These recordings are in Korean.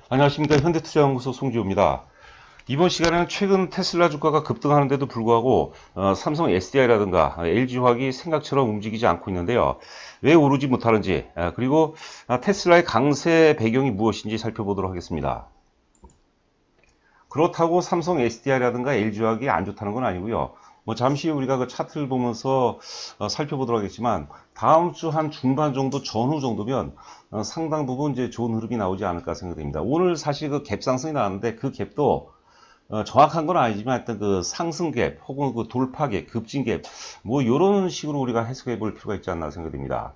안녕하십니까. 현대투자연구소 송지호입니다. 이번 시간에는 최근 테슬라 주가가 급등하는데도 불구하고 삼성 SDI라든가 LG화학이 생각처럼 움직이지 않고 있는데요. 왜 오르지 못하는지, 그리고 테슬라의 강세 배경이 무엇인지 살펴보도록 하겠습니다. 그렇다고 삼성 SDI라든가 LG화학이 안 좋다는 건 아니고요. 뭐 잠시 우리가 그 차트를 보면서 살펴보도록 하겠지만, 다음 주 한 중반 정도 전후 정도면 상당 부분 이제 좋은 흐름이 나오지 않을까 생각됩니다. 오늘 사실 그 갭 상승이 나왔는데, 그 갭도 정확한 건 아니지만 하여튼 그 상승 갭 혹은 그 돌파 갭, 급진 갭, 뭐 이런 식으로 우리가 해석해 볼 필요가 있지 않나 생각됩니다.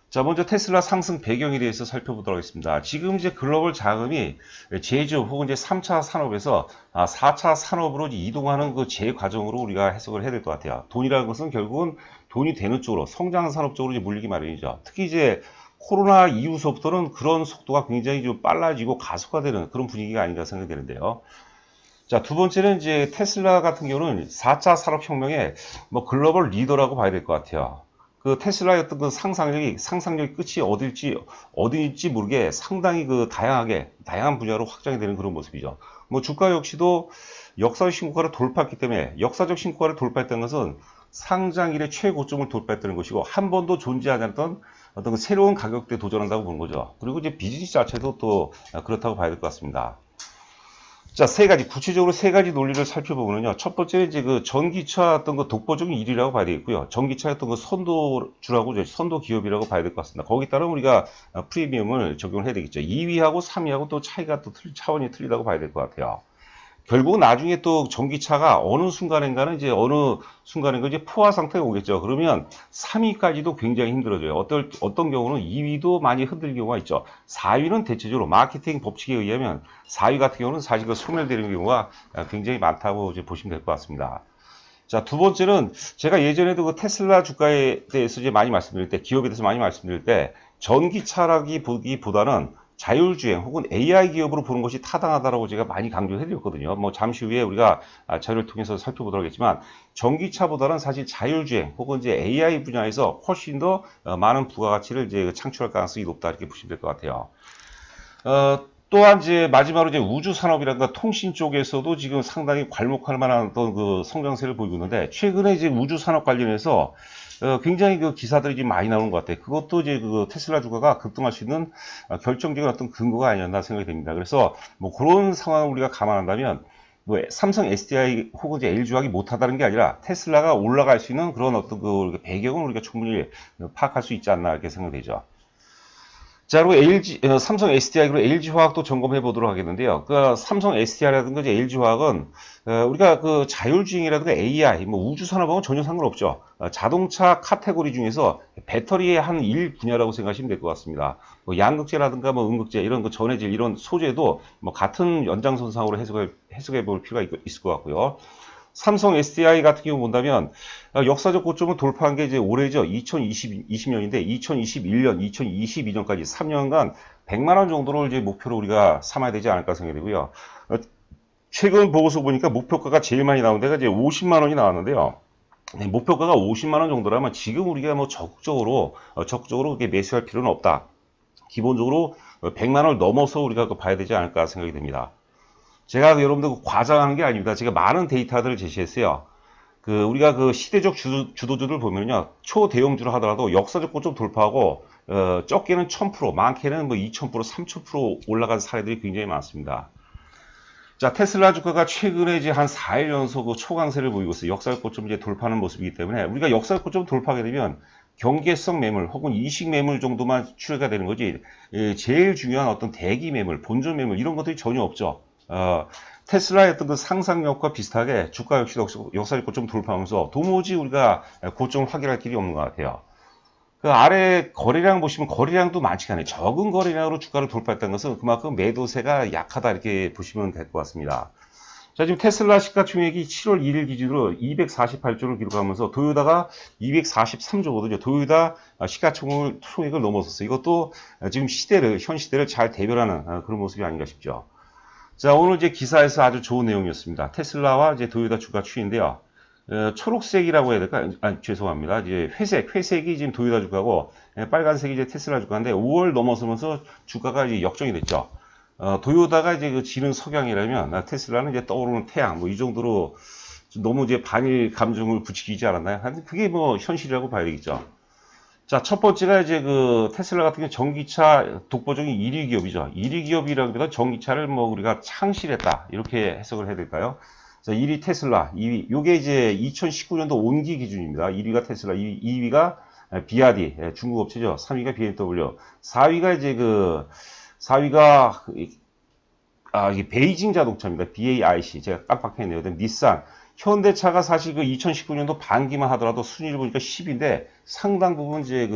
자, 먼저 테슬라 상승 배경에 대해서 살펴보도록 하겠습니다. 지금 이제 글로벌 자금이 제조 혹은 이제 3차 산업에서 4차 산업으로 이동하는 그 과정으로 우리가 해석을 해야 될 것 같아요. 돈이라는 것은 결국은 돈이 되는 쪽으로, 성장 산업 쪽으로 이제 몰리기 마련이죠. 특히 이제 코로나 이후서부터는 그런 속도가 굉장히 좀 빨라지고 가속화되는 그런 분위기가 아닌가 생각이 되는데요. 자, 두 번째는 이제 테슬라 같은 경우는 4차 산업혁명의 뭐 글로벌 리더라고 봐야 될 것 같아요. 그 테슬라의 어떤 그 상상력이 끝이 어디일지 모르게 상당히 그 다양한 분야로 확장이 되는 그런 모습이죠. 뭐 주가 역시도 역사적 신고가를 돌파했기 때문에 역사적 신고가를 돌파했다는 것은 상장 일의 최고점을 돌파했다는 것이고 한 번도 존재하지 않았던 어떤 그 새로운 가격대에 도전한다고 보는 거죠. 그리고 이제 비즈니스 자체도 또 그렇다고 봐야 될 것 같습니다. 자, 구체적으로 세 가지 논리를 살펴보면요. 첫 번째는 이제 그 전기차 어떤 그 독보적인 1위라고 봐야 되겠고요. 전기차 어떤 그 선도주라고, 선도 기업이라고 봐야 될 것 같습니다. 거기에 따라 우리가 프리미엄을 적용을 해야 되겠죠. 2위하고 3위하고 또 차이가 또 차원이 틀리다고 봐야 될 것 같아요. 결국 나중에 또 전기차가 어느 순간인가 이제 포화 상태가 오겠죠. 그러면 3위까지도 굉장히 힘들어져요. 어떤 경우는 2위도 많이 흔들 경우가 있죠. 4위는 대체적으로 마케팅 법칙에 의하면 4위 같은 경우는 사실 그 소멸되는 경우가 굉장히 많다고 이제 보시면 될 것 같습니다. 자, 두 번째는 제가 예전에도 그 테슬라 주가에 대해서 이제 많이 말씀드릴 때, 기업에 대해서 많이 말씀드릴 때, 전기차라기보다는 자율주행 혹은 AI 기업으로 보는 것이 타당하다라고 제가 많이 강조해 드렸거든요. 뭐 잠시 후에 우리가 자료를 통해서 살펴보도록 하겠지만, 전기차보다는 사실 자율주행 혹은 이제 AI 분야에서 훨씬 더 많은 부가가치를 이제 창출할 가능성이 높다 이렇게 보시면 될 것 같아요. 또한 이제 마지막으로 이제 우주 산업이라든가 통신 쪽에서도 지금 상당히 괄목할 만한 어떤 그 성장세를 보이고 있는데 최근에 이제 우주 산업 관련해서 굉장히 그 기사들이 지금 많이 나오는 것 같아요. 그것도 이제 그 테슬라 주가가 급등할 수 있는 결정적인 어떤 근거가 아니었나 생각이 됩니다. 그래서 뭐 그런 상황을 우리가 감안한다면 뭐 삼성 SDI 혹은 이제 LG화학이 못하다는 게 아니라 테슬라가 올라갈 수 있는 그런 어떤 그 배경을 우리가 충분히 파악할 수 있지 않나 이렇게 생각되죠. 자, 그리고 삼성 SDI, 그리고 LG화학도 점검해 보도록 하겠는데요. 그 삼성 SDI라든가 LG화학은 우리가 그 자율주행이라든가 AI, 뭐 우주 산업하고는 전혀 상관없죠. 자동차 카테고리 중에서 배터리의 한 일 분야라고 생각하시면 될 것 같습니다. 뭐 양극재라든가 뭐 음극재 이런 그 전해질 이런 소재도 뭐 같은 연장선상으로 해석해 볼 필요가 있을 것 같고요. 삼성 SDI 같은 경우 본다면 역사적 고점을 돌파한 게 이제 올해죠. 2020년인데 2021년, 2022년까지 3년간 100만 원 정도를 이제 목표로 우리가 삼아야 되지 않을까 생각이 되고요. 최근 보고서 보니까 목표가가 제일 많이 나온 데가 이제 50만 원이 나왔는데요. 네, 목표가가 50만 원 정도라면 지금 우리가 뭐 적극적으로 매수할 필요는 없다. 기본적으로 100만 원을 넘어서 우리가 봐야 되지 않을까 생각이 됩니다. 제가 여러분들 과장하는 게 아닙니다. 제가 많은 데이터들을 제시했어요. 우리가 그 시대적 주도주를 보면요. 초대형주를 하더라도 역사적 고점 돌파하고, 적게는 1000%, 많게는 뭐 2000%, 3000% 올라간 사례들이 굉장히 많습니다. 자, 테슬라 주가가 최근에 이제 한 4일 연속 그 초강세를 보이고 있어요. 역사적 고점 이제 돌파하는 모습이기 때문에 우리가 역사적 고점 돌파하게 되면 경계성 매물 혹은 이식 매물 정도만 추려가 되는 거지, 제일 중요한 어떤 대기 매물, 본전 매물 이런 것들이 전혀 없죠. 테슬라의 어떤 그 상상력과 비슷하게 주가 역시도 역사적 고점 돌파하면서 도무지 우리가 고점을 확인할 길이 없는 것 같아요. 그 아래 거래량 보시면 거래량도 많지가 않아요. 적은 거래량으로 주가를 돌파했다는 것은 그만큼 매도세가 약하다 이렇게 보시면 될 것 같습니다. 자, 지금 테슬라 시가총액이 7월 1일 기준으로 248조를 기록하면서 도요다가 243조거든요. 도요다 시가총액을 넘어섰어요. 이것도 지금 현 시대를 잘 대변하는 그런 모습이 아닌가 싶죠. 자, 오늘 이제 기사에서 아주 좋은 내용이었습니다. 테슬라와 이제 도요다 주가 추이인데요. 초록색이라고 해야 될까? 죄송합니다. 이제 회색이 지금 도요다 주가고, 빨간색이 이제 테슬라 주가인데, 5월 넘어서면서 주가가 이제 역전이 됐죠. 도요타가 이제 그 지는 석양이라면 테슬라는 이제 떠오르는 태양 뭐 이 정도로 너무 이제 반일 감정을 부추기지 않았나요? 하여튼 그게 뭐 현실이라고 봐야 되겠죠. 자, 첫 번째가 이제 그 테슬라 같은 경우 전기차 독보적인 1위 기업이죠. 1위 기업이라기보다 전기차를 뭐 우리가 창실했다. 이렇게 해석을 해야 될까요? 자, 1위 테슬라, 2위. 요게 이제 2019년도 온기 기준입니다. 1위가 테슬라, 2위가 비아디, 중국 업체죠. 3위가 BMW, 4위가 이제 4위가 이게 베이징 자동차입니다. BAIC. 제가 깜빡했네요. 닛산. 현대차가 사실 그 2019년도 반기만 하더라도 순위를 보니까 10인데 상당 부분 이제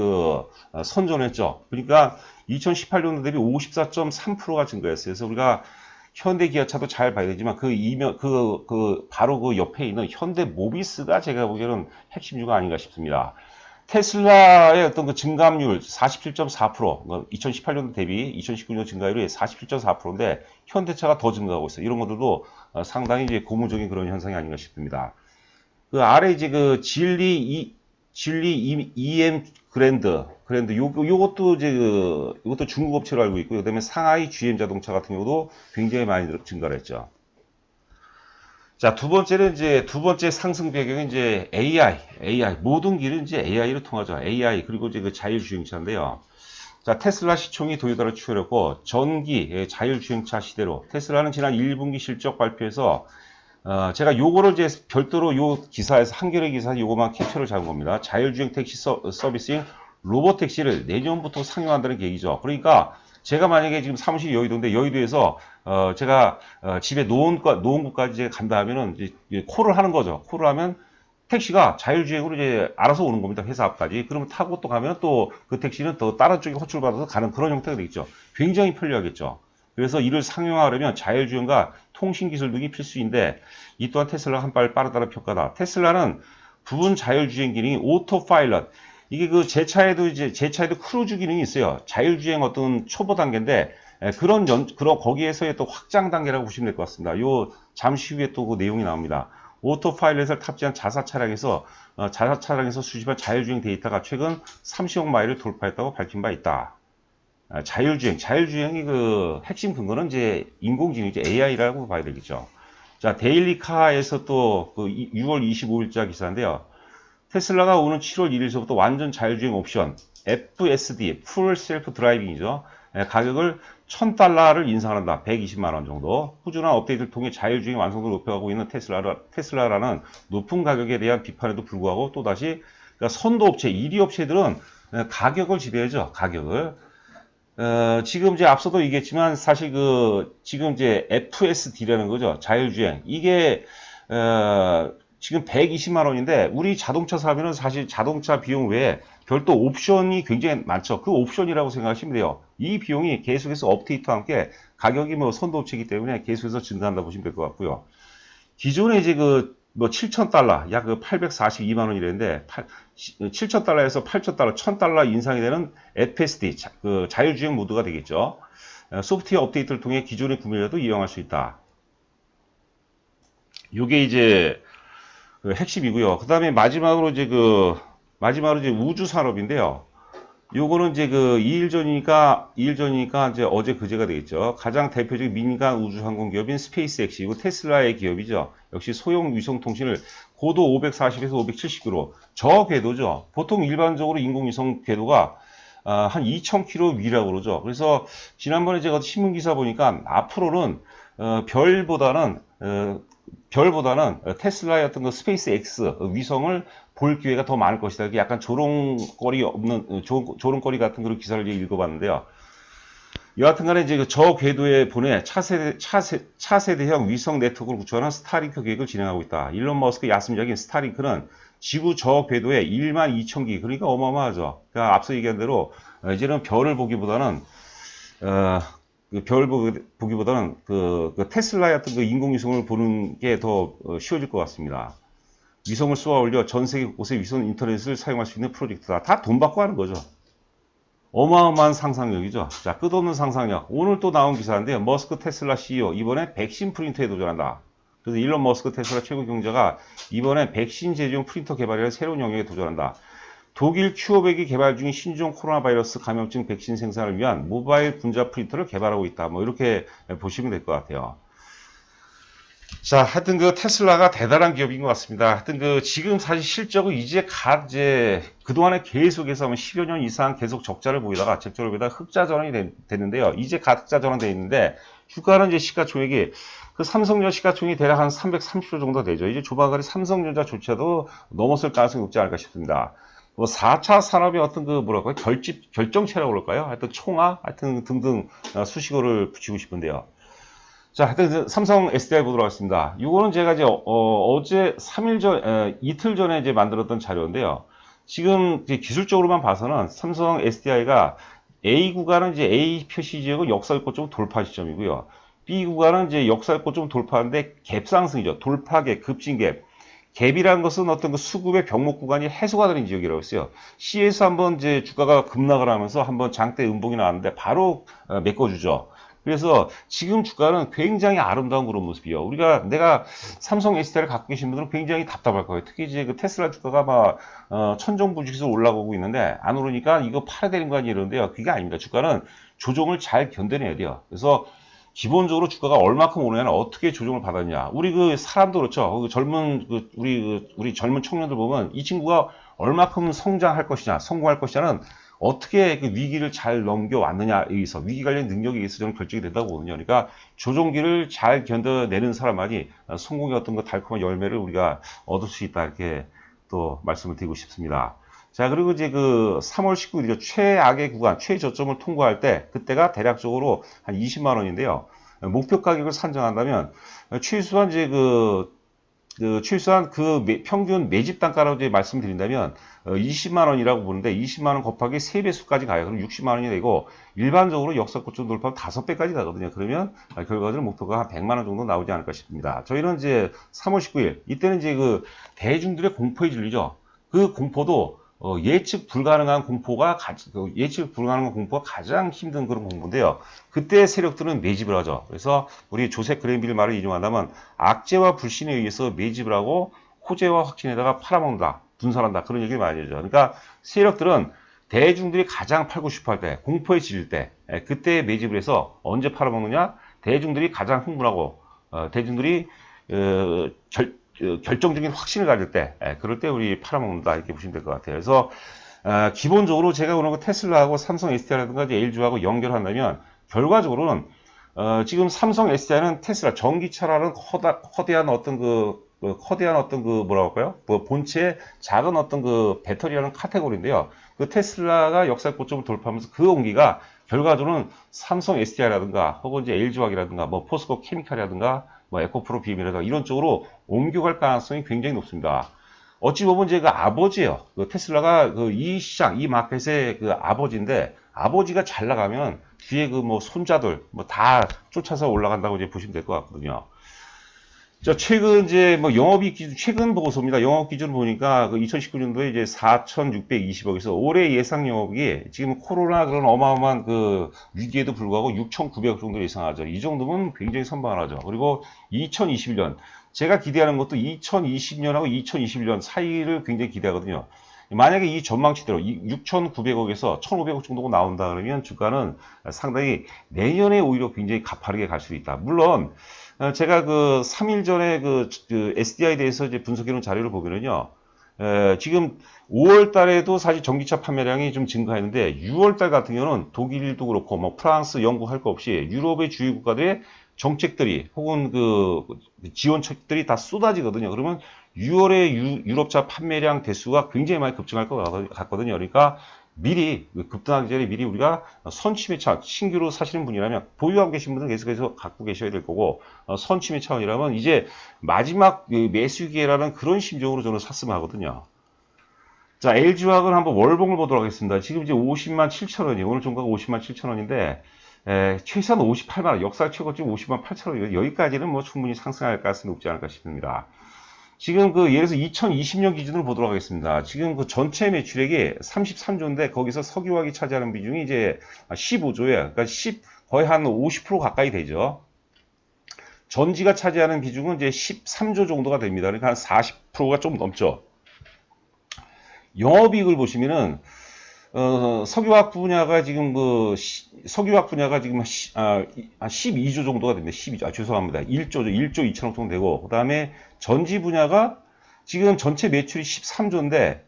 선전했죠. 그러니까 2018년도 대비 54.3%가 증가했어요. 그래서 우리가 현대 기아차도 잘 봐야 되지만 바로 그 옆에 있는 현대 모비스가 제가 보기에는 핵심주가 아닌가 싶습니다. 테슬라의 어떤 그 증감률 47.4%, 2018년도 대비 2019년 증가율이 47.4%인데 현대차가 더 증가하고 있어요. 이런 것들도 상당히 이제 고무적인 그런 현상이 아닌가 싶습니다. 그 아래 이제 진리 EM 그랜드 요것도 이것도 중국 업체로 알고 있고요. 그다음에 상하이 GM 자동차 같은 경우도 굉장히 많이 증가를 했죠. 자, 두 번째 상승 배경은 이제 AI. 모든 길은 이제 AI로 통하죠. AI, 그리고 이제 그 자율주행차인데요. 자, 테슬라 시총이 도요타를 추월했고, 전기, 자율주행차 시대로, 테슬라는 지난 1분기 실적 발표에서, 제가 요거를 이제 별도로 요 기사에서, 한겨레 기사에서 요거만 캡처를 잡은 겁니다. 자율주행 택시 서비스인 로봇택시를 내년부터 상용한다는 계획이죠. 그러니까, 제가 만약에 지금 사무실이 여의도인데 여의도에서 제가 집에 노원구까지 제가 간다 하면은 이제 콜을 하는 거죠. 콜을 하면 택시가 자율주행으로 이제 알아서 오는 겁니다. 회사 앞까지. 그러면 타고 또 가면 또 그 택시는 또 다른 쪽에 호출받아서 가는 그런 형태가 되겠죠. 굉장히 편리하겠죠. 그래서 이를 상용화하려면 자율주행과 통신기술 등이 필수인데 이 또한 테슬라가 한 발 빠르다는 평가다. 테슬라는 부분 자율주행 기능이 오토파일럿, 이게 제 차에도 크루즈 기능이 있어요. 자율주행 어떤 초보 단계인데, 거기에서의 또 확장 단계라고 보시면 될 것 같습니다. 잠시 후에 또 그 내용이 나옵니다. 오토파일럿을 탑재한 자사 차량에서 수집한 자율주행 데이터가 최근 30억 마일을 돌파했다고 밝힌 바 있다. 자율주행이 핵심 근거는 이제 인공지능이죠. AI라고 봐야 되겠죠. 자, 데일리카에서 또 6월 25일자 기사인데요. 테슬라가 오는 7월 1일서부터 완전 자율주행 옵션 FSD, 풀 셀프 드라이빙이죠. 가격을 $1,000를 인상한다. 120만 원 정도. 꾸준한 업데이트를 통해 자율주행 완성도를 높여가고 있는 테슬라라는 높은 가격에 대한 비판에도 불구하고 또다시 그러니까 선도 업체, 1위 업체들은 가격을 지배하죠. 가격을. 지금 이제 앞서도 얘기했지만 사실 지금 이제 FSD라는 거죠. 자율주행. 이게 지금 120만 원인데 우리 자동차 사면은 사실 자동차 비용 외에 별도 옵션이 굉장히 많죠. 그 옵션이라고 생각하시면 돼요. 이 비용이 계속해서 업데이트와 함께 가격이 선도업체이기 때문에 계속해서 증가한다 보시면 될 것 같고요. 기존에 이제 $7,000, 약 842만 원이랬는데 7,000달러에서 8,000달러, $1,000 인상이 되는 FSD, 자율주행 모드가 되겠죠. 소프트웨어 업데이트를 통해 기존의 구매자도 이용할 수 있다. 요게 이제 핵심이고요. 그 다음에 마지막으로 이제 우주 산업인데요. 요거는 이제 2일 전이니까 이제 어제 그제가 되겠죠. 가장 대표적인 민간 우주 항공 기업인 스페이스X이고 테슬라의 기업이죠. 역시 소형 위성 통신을 고도 540에서 570km 저궤도죠. 보통 일반적으로 인공위성 궤도가 한 2,000km 위라고 그러죠. 그래서 지난번에 제가 신문 기사 보니까 앞으로는 별보다는 테슬라의 어떤 스페이스 X 위성을 볼 기회가 더 많을 것이다. 이렇게 약간 조롱거리 같은 그런 기사를 읽어봤는데요. 여하튼 간에 이제 저 궤도에 보내 차세대형 위성 네트워크를 구축하는 스타링크 계획을 진행하고 있다. 일론 머스크 야심작인 스타링크는 지구 저 궤도에 12,000기, 그러니까 어마어마하죠. 그러니까 앞서 얘기한 대로 이제는 별을 보기보다는 테슬라의 어떤 인공위성을 보는 게 더 쉬워질 것 같습니다. 위성을 쏘아 올려 전 세계 곳곳에 위성 인터넷을 사용할 수 있는 프로젝트다. 다 돈 받고 하는 거죠. 어마어마한 상상력이죠. 자, 끝없는 상상력. 오늘 또 나온 기사인데요. 머스크 테슬라 CEO 이번에 백신 프린터에 도전한다. 그래서 일론 머스크 테슬라 최고 경제가 이번에 백신 제조용 프린터 개발이라는 새로운 영역에 도전한다. 독일 큐어백이 개발 중인 신종 코로나 바이러스 감염증 백신 생산을 위한 모바일 분자 프린터를 개발하고 있다. 뭐 이렇게 보시면 될 것 같아요. 자, 하여튼 그 테슬라가 대단한 기업인 것 같습니다. 하여튼 그 지금 사실 실적은 이제 그동안에 계속해서 10여 년 이상 계속 적자를 보이다가 적자를 보이다가 흑자 전환이 됐는데요. 이제 흑자 전환되어 있는데 주가는 이제 시가총액이 그 삼성전자 시가총액이 대략 한 330조 정도 되죠. 이제 조만간에 삼성전자조차도 넘어설 가능성이 높지 않을까 싶습니다. 뭐 4차 산업의 어떤 그 뭐랄까요? 결정체라고 그럴까요? 하여튼 총화, 하여튼 등등 수식어를 붙이고 싶은데요. 자, 하여튼 삼성 SDI 보도록 하겠습니다. 이거는 제가 이제 어제 3일 전, 이틀 전에 이제 만들었던 자료인데요. 지금 이제 기술적으로만 봐서는 삼성 SDI가 A 구간은 이제 A 표시 지역은 역사고점 좀 돌파 시점이고요. B 구간은 이제 역사고점 좀 돌파하는데 갭 상승이죠. 돌파갭, 급진갭. 갭이라는 것은 어떤 그 수급의 병목 구간이 해소가 되는 지역이라고 했어요. C에서 한번 이제 주가가 급락을 하면서 한번 장대 음봉이 나왔는데 바로 메꿔주죠. 그래서 지금 주가는 굉장히 아름다운 그런 모습이에요. 내가 삼성 SDI를 갖고 계신 분들은 굉장히 답답할 거예요. 특히 이제 그 테슬라 주가가 막 천정부지기에서 올라가고 있는데 안 오르니까 이거 팔아야 되는 거 아니에요 이러는데요. 그게 아닙니다. 주가는 조정을 잘 견뎌내야 돼요. 그래서 기본적으로 주가가 얼마큼 오르냐는 어떻게 조정을 받았냐. 우리 그 사람도 그렇죠. 우리 젊은 청년들 보면 이 친구가 얼마큼 성장할 것이냐, 성공할 것이냐는 어떻게 그 위기를 잘 넘겨왔느냐에 의해서 위기 관련 능력에 의해서 저는 결정이 된다고 보거든요. 그러니까 조종기를 잘 견뎌내는 사람만이 성공의 어떤 그 달콤한 열매를 우리가 얻을 수 있다 이렇게 또 말씀을 드리고 싶습니다. 자, 그리고 이제 그 3월 19일이죠. 최악의 구간, 최저점을 통과할 때 그때가 대략적으로 한 20만 원인데요. 목표 가격을 산정한다면 최소한 이제 최소한 평균 매집 단가라고 이제 말씀드린다면 20만 원이라고 보는데 20만 원 곱하기 3배수까지 가요. 그럼 60만 원이 되고 일반적으로 역사고점 돌파하면 5배까지 가거든요. 그러면 결과적으로 목표가 한 100만 원 정도 나오지 않을까 싶습니다. 저희는 이제 3월 19일 이때는 이제 그 대중들의 공포에 질리죠. 그 공포도 예측 불가능한 공포가 가장 힘든 그런 공포인데요. 그때 세력들은 매집을 하죠. 그래서 우리 조셉 그랜빌 말을 인용한다면 악재와 불신에 의해서 매집을 하고 호재와 확신에다가 팔아먹는다, 분산한다 그런 얘기를 많이 하죠. 그러니까 세력들은 대중들이 가장 팔고 싶어 할 때, 공포에 질릴 때, 그때 매집을 해서 언제 팔아먹느냐? 대중들이 가장 흥분하고 대중들이 결정적인 확신을 가질 때, 그럴 때 우리 팔아먹는다 이렇게 보시면 될 것 같아요. 그래서 기본적으로 제가 오늘 테슬라하고 삼성 SDI라든가 LG하고 연결한다면 결과적으로는 지금 삼성 SDI는 테슬라 전기차라는 거대한 어떤 뭐라고 할까요? 본체의 작은 어떤 그 배터리라는 카테고리인데요. 그 테슬라가 역사 고점을 돌파하면서 그 온기가 결과적으로는 삼성 SDI라든가 혹은 이제 LG화학이라든가 뭐 포스코 케미칼이라든가 뭐 에코프로 비엠이라든가 이런 쪽으로 옮겨갈 가능성이 굉장히 높습니다. 어찌 보면 이제 그 아버지예요. 그 테슬라가 이 시장, 이 마켓의 그 아버지인데 아버지가 잘 나가면 뒤에 그 뭐 손자들 뭐 다 쫓아서 올라간다고 이제 보시면 될 것 같거든요. 자, 최근 이제 뭐 영업이익 기준, 최근 보고서입니다. 영업 기준 보니까 그 2019년도에 이제 4,620억에서 올해 예상 영업이 지금 코로나 그런 어마어마한 그 위기에도 불구하고 6,900억 정도 예상하죠. 이 정도면 굉장히 선방하죠. 그리고 2021년, 제가 기대하는 것도 2020년하고 2021년 사이를 굉장히 기대하거든요. 만약에 이 전망치대로 6,900억에서 1,500억 정도가 나온다 그러면 주가는 상당히 내년에 오히려 굉장히 가파르게 갈 수 있다. 물론 제가 그 3일 전에 그 SDI에 대해서 이제 분석해 놓은 자료를 보면은요. 지금 5월 달에도 사실 전기차 판매량이 좀 증가했는데 6월 달 같은 경우는 독일도 그렇고 뭐 프랑스, 영국 할 거 없이 유럽의 주요 국가들의 정책들이 혹은 그 지원책들이 다 쏟아지거든요. 그러면 6월에 유럽차 판매량 대수가 굉장히 많이 급증할 것 같거든요. 그러니까 미리 급등하기 전에 미리 우리가 선취매 차원, 신규로 사시는 분이라면 보유하고 계신 분들은 계속해서 갖고 계셔야 될 거고 선취매 차원이라면 이제 마지막 매수 기회라는 그런 심정으로 저는 샀으면 하거든요. 자, LG화학은 한번 월봉을 보도록 하겠습니다. 지금 이제 50만 7천 원이 오늘 종가가 50만 7천 원인데 최소한 58만 원, 역사 최고점 50만 8천 원 여기까지는 뭐 충분히 상승할 가능성이 높지 않을까 싶습니다. 지금 예를 들어서 2020년 기준으로 보도록 하겠습니다. 지금 그 전체 매출액이 33조인데 거기서 석유화학이 차지하는 비중이 이제 15조예요. 그러니까 거의 한 50% 가까이 되죠. 전지가 차지하는 비중은 이제 13조 정도가 됩니다. 그러니까 한 40%가 좀 넘죠. 영업이익을 보시면은 석유화학 분야가 지금 석유화학 분야가 지금 한 12조 정도가 됩니다. 12조. 죄송합니다. 1조 2천억 정도 되고, 그다음에 전지 분야가 지금 전체 매출이 13조인데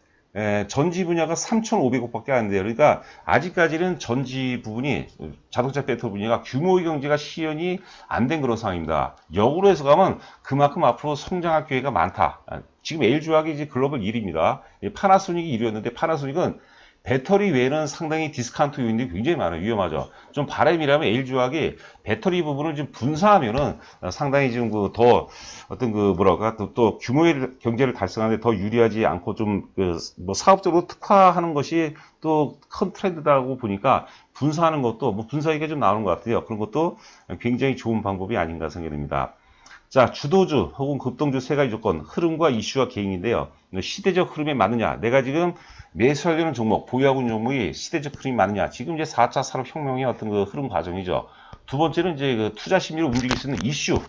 전지 분야가 3,500억밖에 안 돼요. 그러니까 아직까지는 전지 부분이 자동차 배터리 분야가 규모의 경제가 실현이 안 된 그런 상황입니다. 역으로 해서 가면 그만큼 앞으로 성장할 기회가 많다. 지금 LG화학이 이제 글로벌 1위입니다. 파나소닉이 1위였는데 파나소닉은 배터리 외에는 상당히 디스카운트 요인들이 굉장히 많아요. 위험하죠. 좀 바람이라면 LG화학이 배터리 부분을 좀 분사하면은 상당히 지금 더 어떤 뭐랄까 또 규모의 경제를 달성하는데 더 유리하지 않고 좀 뭐 사업적으로 특화하는 것이 또 큰 트렌드다고 보니까 분사하는 것도 뭐 분사기가 좀 나오는 것 같아요. 그런 것도 굉장히 좋은 방법이 아닌가 생각됩니다. 자, 주도주 혹은 급등주 세 가지 조건, 흐름과 이슈와 개인인데요. 시대적 흐름에 맞느냐, 내가 지금 매수하려는 종목, 보유하고 있는 종목이 시대적 흐름이 맞느냐. 지금 이제 4차 산업혁명의 어떤 흐름 과정이죠. 두 번째는 이제 투자 심리를 움직일 수 있는 이슈.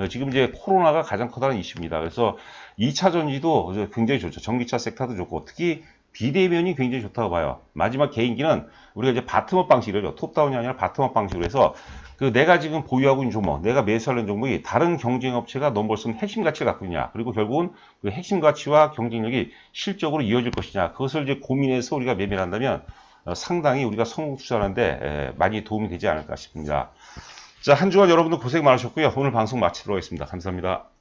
지금 이제 코로나가 가장 커다란 이슈입니다. 그래서 2차 전지도 굉장히 좋죠. 전기차 섹터도 좋고, 특히 비대면이 굉장히 좋다고 봐요. 마지막 개인기는 우리가 이제 바텀업 방식이죠. 톱다운이 아니라 바텀업 방식으로 해서 내가 지금 보유하고 있는 종목, 내가 매수하는 종목이 다른 경쟁 업체가 넘볼 수 있는 핵심 가치를 갖고 있냐, 그리고 결국은 그 핵심 가치와 경쟁력이 실적으로 이어질 것이냐, 그것을 이제 고민해서 우리가 매매를 한다면 상당히 우리가 성공 투자하는데 많이 도움이 되지 않을까 싶습니다. 자, 한 주간 여러분들 고생 많으셨고요. 오늘 방송 마치도록 하겠습니다. 감사합니다.